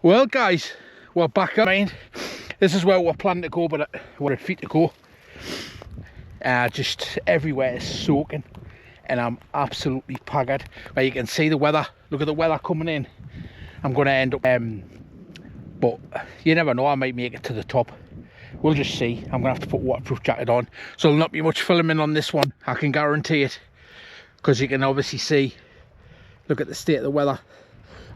Well guys, we're back up. This is where we're planning to go, but we're at feet to go. Just everywhere is soaking and I'm absolutely paggered. Well, you can see the weather. Look at the weather coming in. I'm going to end up, but you never know, I might make it to the top. We'll just see. I'm going to have to put a waterproof jacket on. So there'll not be much filming on this one, I can guarantee it. Because you can obviously see, look at the state of the weather.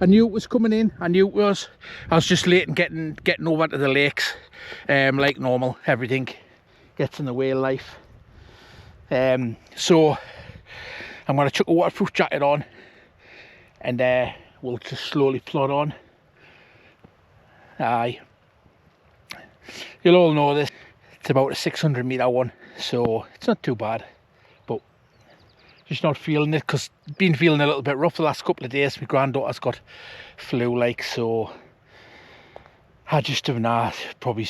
I knew it was coming in, I knew it was. I was just late in getting over to the lakes. Like normal, everything gets in the way of life. So I'm going to chuck a waterproof jacket on and we'll just slowly plod on. Aye, you'll all know this. It's about a 600 metre one, so it's not too bad. But just not feeling it, because been feeling a little bit rough the last couple of days. My granddaughter's got flu, like, so I just have not probably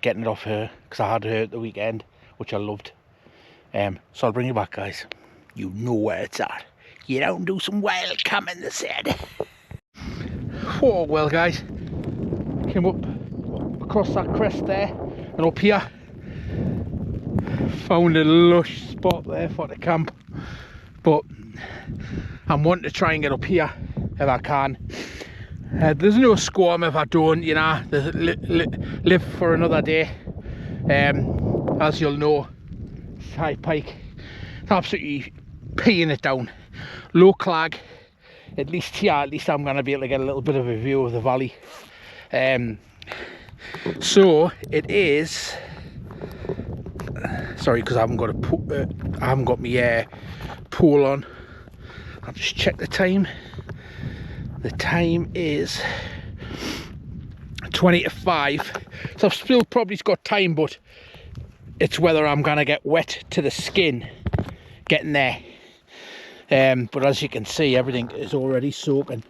getting it off her, because I had her at the weekend, which I loved. So I'll bring you back, guys. You know where it's at. You don't do some wild camming, they said. Oh well guys, came up across that crest there and up here, found a lush spot there for the camp. But I'm wanting to try and get up here if I can. There's no squam if I don't, you know. Live for another day. As you'll know, it's high pike. It's absolutely peeing it down. Low clag. At least here, I'm going to be able to get a little bit of a view of the valley. So it is. Sorry, because I haven't got my pool on. I'll just check the time. The time is 20 to 5, so I've still probably got time, but it's whether I'm gonna get wet to the skin getting there. But as you can see, everything is already soaking.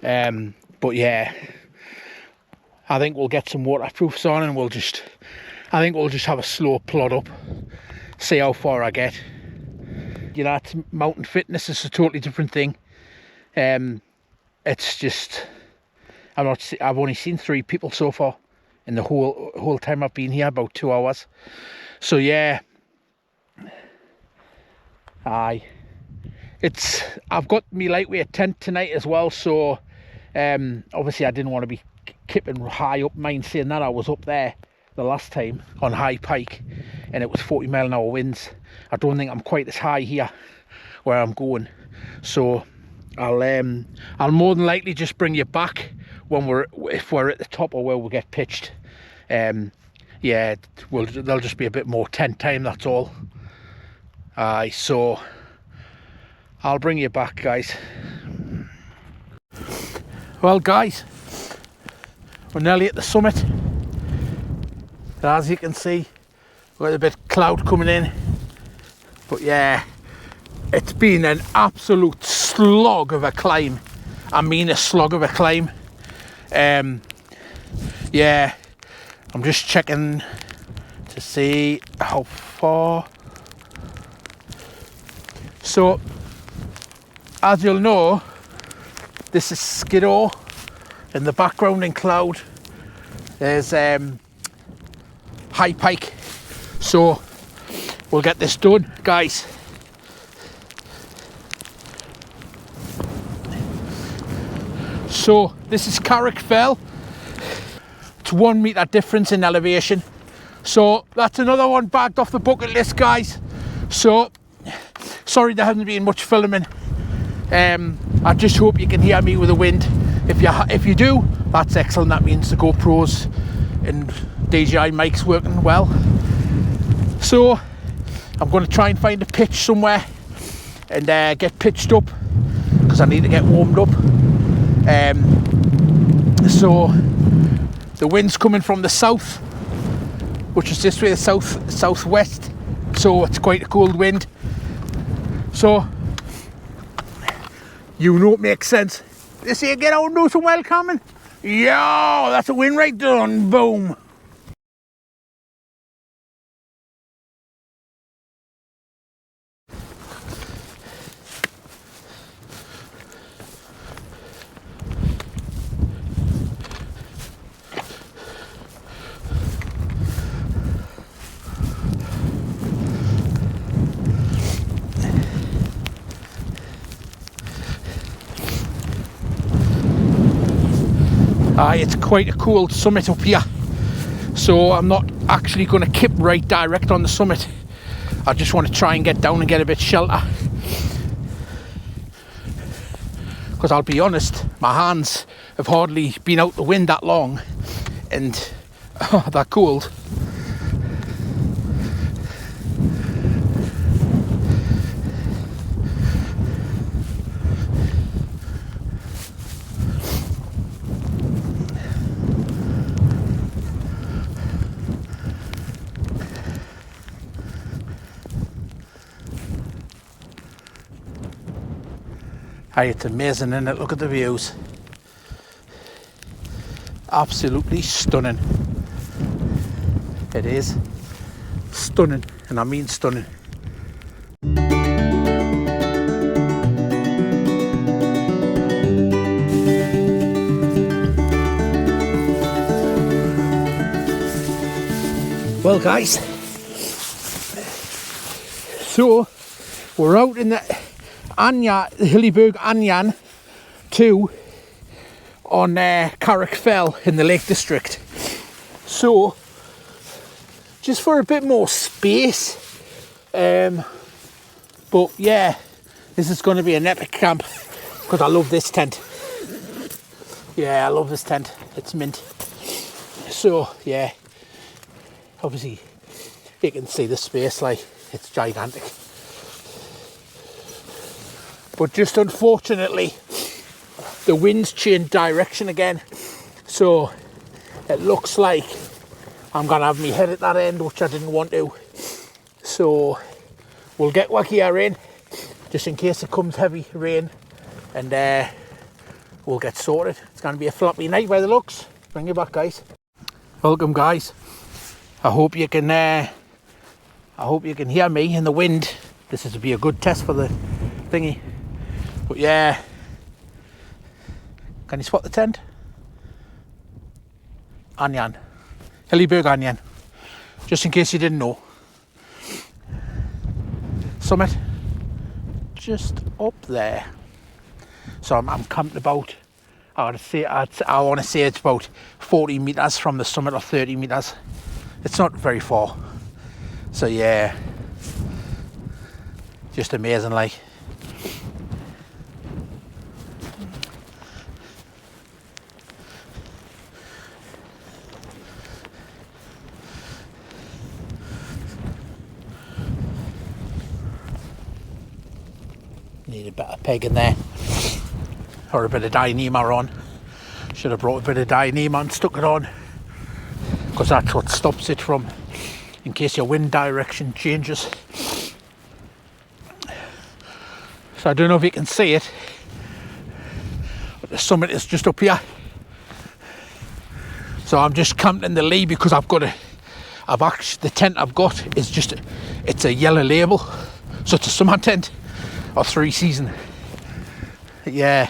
But yeah, I think we'll get some waterproofs on and I think we'll just have a slow plod up, see how far I get. You know, it's mountain fitness is a totally different thing. It's just, I've only seen 3 people so far in the whole time I've been here, about 2 hours. So yeah, I've got me lightweight tent tonight as well. So obviously I didn't want to be kipping high up. Mind saying that, I was up there the last time on high pike and it was 40-mile-an-hour winds. I don't think I'm quite as high here where I'm going, so I'll more than likely just bring you back when if we're at the top or where we get pitched. Yeah, there'll just be a bit more tent time, that's all. So I'll bring you back, guys. Well guys, we're nearly at the summit. As you can see, we've got a bit of cloud coming in, but yeah, it's been an absolute slog of a climb. I mean a slog of a climb. Yeah, I'm just checking to see how far. So as you'll know, this is Skiddaw. In the background in cloud there's high pike, so we'll get this done, guys. So this is Carrock Fell. It's 1 metre difference in elevation, so that's another one bagged off the bucket list, guys. So sorry there hasn't been much filming. I just hope you can hear me with the wind. If you do, that's excellent. That means the GoPros and DJI mic's working well. So I'm going to try and find a pitch somewhere and get pitched up, because I need to get warmed up. So the wind's coming from the south, which is this way, the southwest, so it's quite a cold wind. So you know it makes sense. They say get out and do some wild camming. Yo, that's a wind right done, boom. it's quite a cool summit up here, so I'm not actually going to keep right direct on the summit. I just want to try and get down and get a bit shelter, because I'll be honest, my hands have hardly been out the wind that long, and they're cold. Hey, it's amazing, isn't it? Look at the views. Absolutely stunning. It is stunning, and I mean stunning. Well guys, so we're out in the Hilleberg Anyan 2 on Carrock Fell in the Lake District. So just for a bit more space, but yeah, this is going to be an epic camp, because I love this tent. Yeah, I love this tent, it's mint. So yeah, obviously you can see the space, like it's gigantic. But just unfortunately, the wind's changed direction again. So it looks like I'm gonna have my head at that end, which I didn't want to. So we'll get wacky in, just in case it comes heavy rain, and we'll get sorted. It's gonna be a floppy night by the looks. Bring it back, guys. Welcome, guys. I hope you can hear me in the wind. This is to be a good test for the thingy. But yeah, can you spot the tent? Anyan, Hilleberg Anyan, just in case you didn't know. Summit, just up there. So I'm camped about, I want to say it's about 40 metres from the summit, or 30 metres. It's not very far. So yeah, just amazing, like. Need a better peg in there, or a bit of Dyneema on. Should have brought a bit of Dyneema and stuck it on, because that's what stops it from, in case your wind direction changes. So I don't know if you can see it, but the summit is just up here. So I'm just camped in the lee, because the tent I've got is just, it's a yellow label, so it's a summer tent. Or 3 season. Yeah.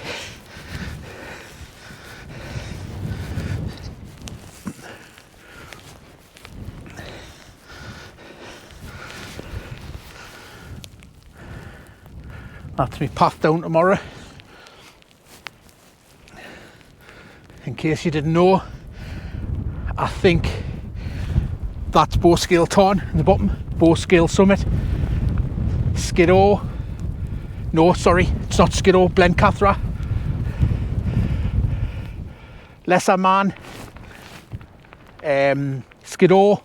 That's me path down tomorrow. In case you didn't know, I think that's Bowscale Tarn in the bottom. Bowscale Summit. Skiddaw. No, sorry, it's not Skiddaw, Blencathra. Lesser Man. Skiddaw.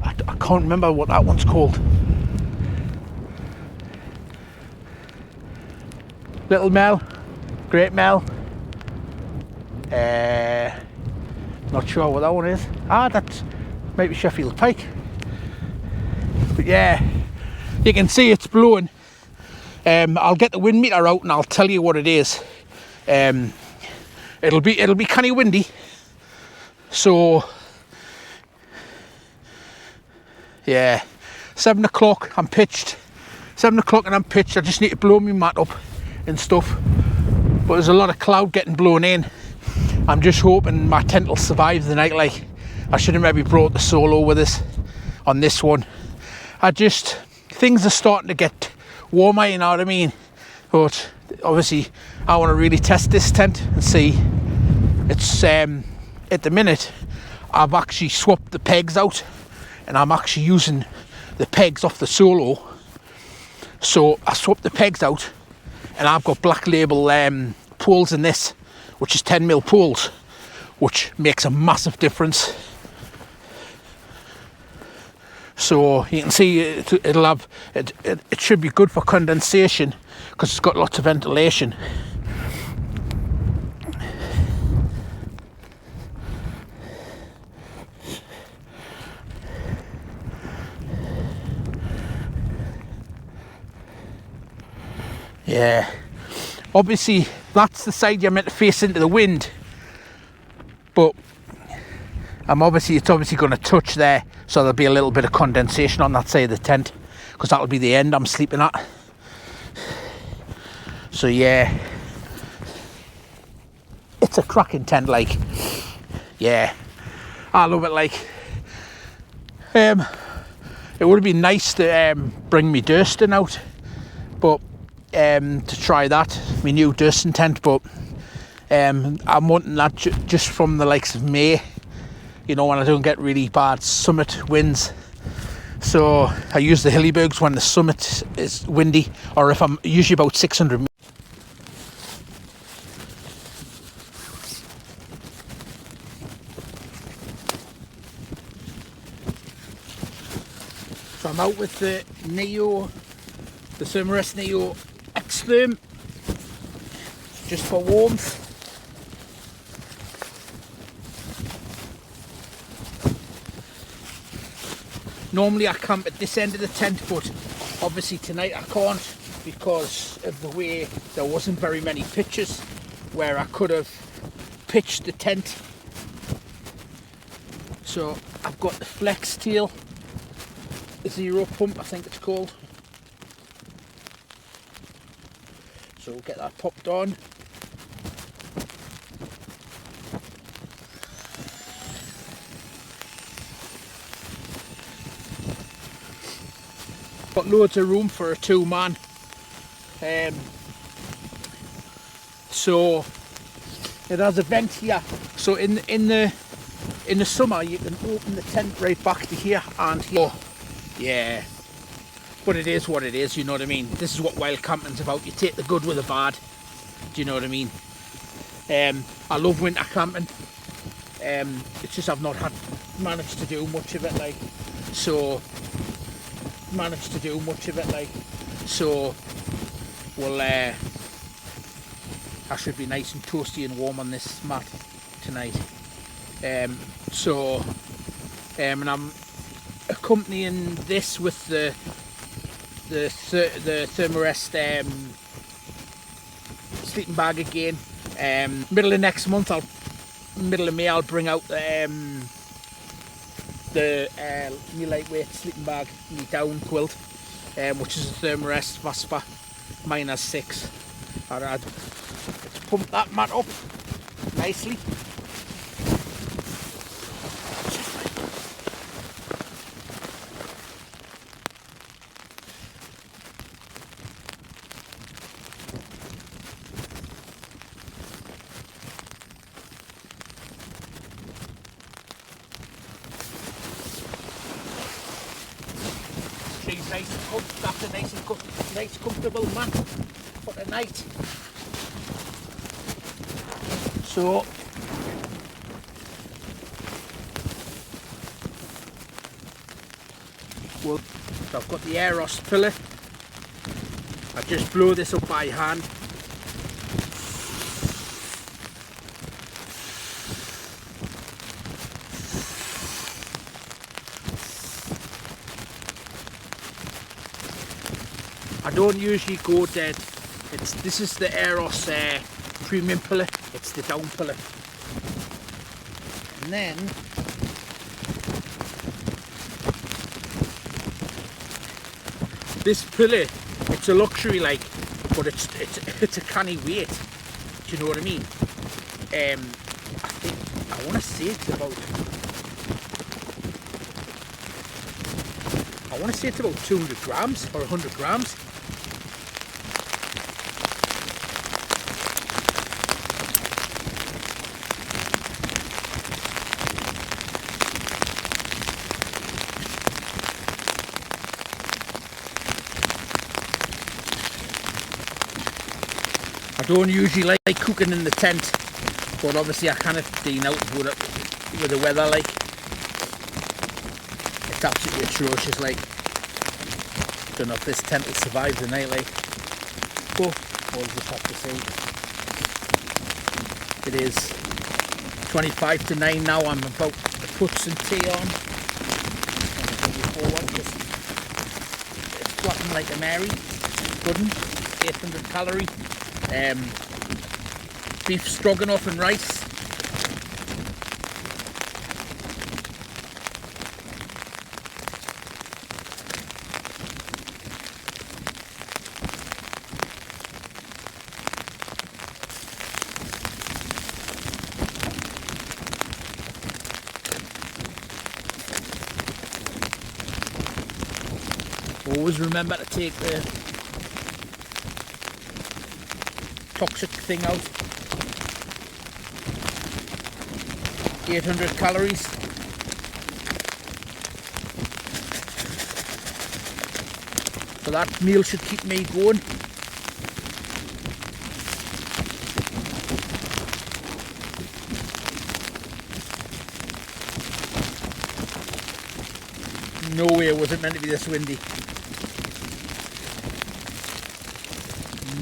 I can't remember what that one's called. Little Mel. Great Mel. Not sure what that one is. That's maybe Sheffield Pike. But yeah, you can see it's blowing. I'll get the wind meter out and I'll tell you what it is. It'll be kind of windy. So yeah, 7 o'clock I'm pitched. 7 o'clock and I'm pitched. I just need to blow my mat up and stuff. But there's a lot of cloud getting blown in. I'm just hoping my tent will survive the night. Like, I should have maybe brought the solo with us on this one. Things are starting to get warmer, you know what I mean? But obviously I want to really test this tent and see It's at the minute I've actually swapped the pegs out, and I'm actually using the pegs off the Solo. So I swapped the pegs out, and I've got Black Label poles in this, which is 10mm poles, which makes a massive difference. So you can see it'll have it should be good for condensation because it's got lots of ventilation. Yeah, obviously that's the side you're meant to face into the wind, but it's obviously going to touch there, so there'll be a little bit of condensation on that side of the tent, because that'll be the end I'm sleeping at. So yeah, it's a cracking tent, like, yeah, I love it. Like, it would have been nice to bring me Durston out, but to try that, my new Durston tent, but I'm wanting that just from the likes of May, you know, when I don't get really bad summit winds. So I use the Hillebergs when the summit is windy, or if I'm usually about 600 meters. So I'm out with the Thermarest Neo X-Therm, just for warmth. Normally I camp at this end of the tent, but obviously tonight I can't because of the way there wasn't very many pitches where I could have pitched the tent. So I've got the Flex Tail Zero Pump, I think it's called. So we'll get that popped on. Got loads of room for a 2-man. So it has a vent here. So in the summer you can open the tent right back to here and here. Yeah. But it is what it is, you know what I mean? This is what wild camping's about. You take the good with the bad. Do you know what I mean? I love winter camping. It's just I've not managed to do much of it, like. So well, I should be nice and toasty and warm on this mat tonight. And I'm accompanying this with the Thermarest sleeping bag again. Middle of next month, middle of May, I'll bring out the my lightweight sleeping bag, my down quilt, which is a Thermarest Vespa -6. Let's pump that mat up nicely. That's a nice comfortable mat for the night. So I've got the Aeros pillar. I just blow this up by hand. I don't usually go dead. This is the Aeros premium pillar. It's the down pillar. And then this pillar, it's a luxury, like, but it's a canny weight. Do you know what I mean? I want to say it's about 200 grams or 100 grams. Don't usually like cooking in the tent, but obviously I cannot dine out with the weather like. It's absolutely atrocious like. Don't know if this tent will survive the night like. But we'll just have to see. It is 25 to 9 now. I'm about to put some tea on. It's flapping like a Mary. Pudding, 800 calorie. Beef stroganoff and rice. Always remember to take the toxic thing out. 800 calories. So that meal should keep me going. No way it wasn't meant to be this windy.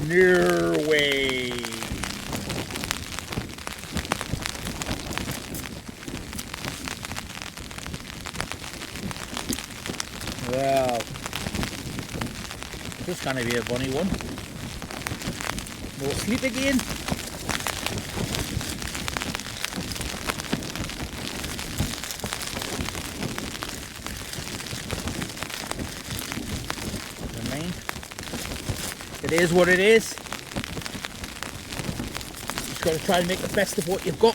No way. Well, this is gonna be a funny one. No sleep again. It is what it is. Just got to try and make the best of what you've got.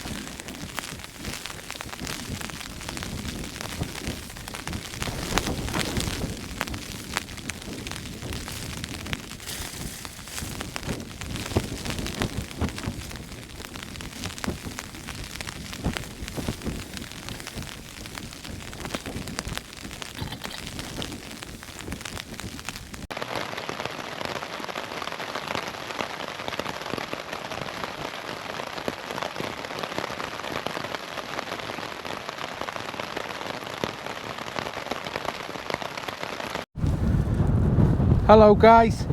Hello guys.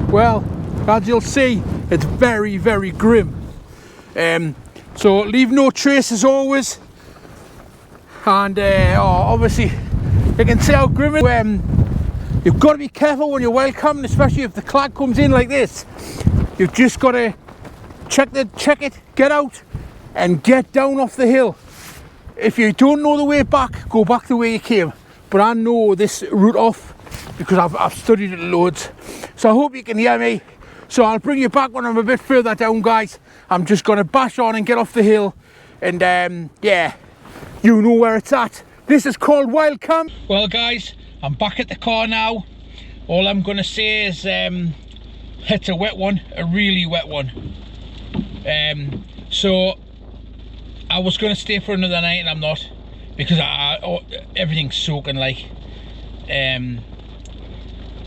Well, as you'll see, it's very grim. So leave no trace as always. And obviously you can see how grim it is. You've got to be careful when you're wild camping, especially if the clag comes in like this. You've just got to check it, get out and get down off the hill. If you don't know the way back, go back the way you came. But I know this route off because I've studied it loads. So I hope you can hear me. So I'll bring you back when I'm a bit further down, guys. I'm just going to bash on and get off the hill. And yeah, you know where it's at. This is called Wild Camp. Well guys, I'm back at the car now. All I'm going to say is it's a wet one, a really wet one. So I was going to stay for another night and I'm not, because everything's soaking like.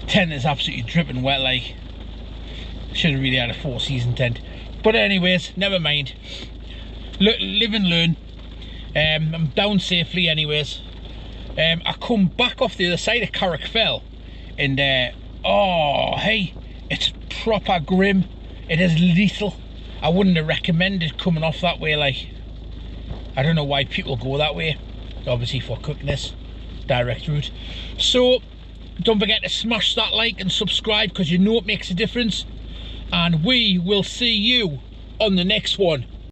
Tent is absolutely dripping wet like. Should have really had a 4-season tent, but anyways, never mind. Live and learn. I'm down safely anyways. I come back off the other side of Carrock Fell and oh hey, it's proper grim. It is lethal. I wouldn't have recommended coming off that way like. I don't know why people go that way, obviously for cooking this direct route. So don't forget to smash that like and subscribe, because you know it makes a difference, and we will see you on the next one.